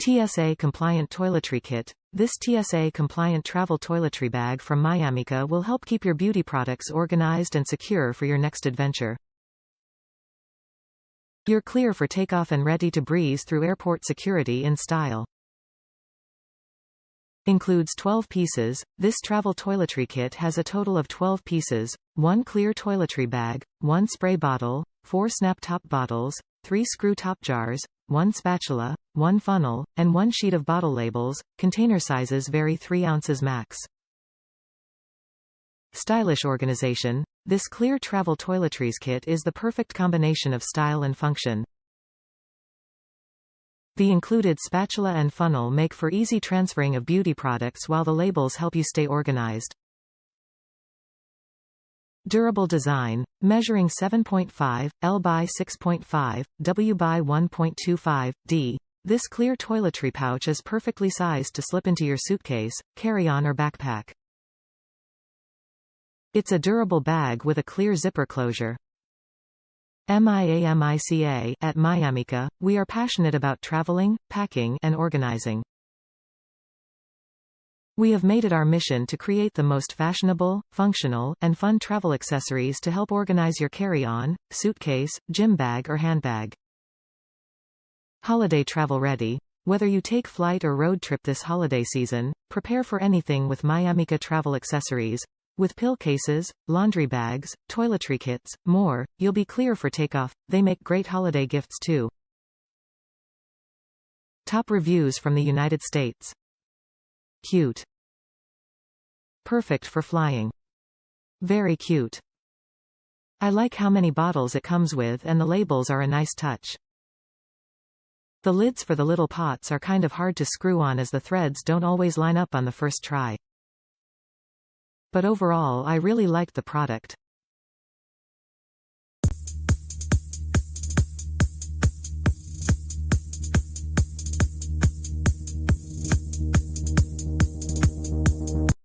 TSA-Compliant Toiletry Kit. This TSA-compliant travel toiletry bag from Miamica will help keep your beauty products organized and secure for your next adventure. You're clear for takeoff and ready to breeze through airport security in style. Includes 12 pieces. This travel toiletry kit has a total of 12 pieces, 1 clear toiletry bag, 1 spray bottle, 4 snap top bottles, 3 screw top jars, 1 spatula, 1 funnel, and 1 sheet of bottle labels. Container sizes vary 3 ounces max. Stylish organization. This clear travel toiletries kit is the perfect combination of style and function. The included spatula and funnel make for easy transferring of beauty products while the labels help you stay organized. Durable design, measuring 7.5 L by 6.5 W by 1.25 D. This clear toiletry pouch is perfectly sized to slip into your suitcase, carry-on or backpack. It's a durable bag with a clear zipper closure. Miamica. At Miamica, we are passionate about traveling, packing, and organizing. We have made it our mission to create the most fashionable, functional, and fun travel accessories to help organize your carry-on, suitcase, gym bag or handbag. Holiday travel ready. Whether you take flight or road trip this holiday season, prepare for anything with Miamica travel accessories. With pill cases, laundry bags, toiletry kits, more, you'll be clear for takeoff. They make great holiday gifts too. Top reviews from the United States. Cute. Perfect for flying. Very cute. I like how many bottles it comes with and the labels are a nice touch. The lids for the little pots are kind of hard to screw on as the threads don't always line up on the first try. But overall I really liked the product.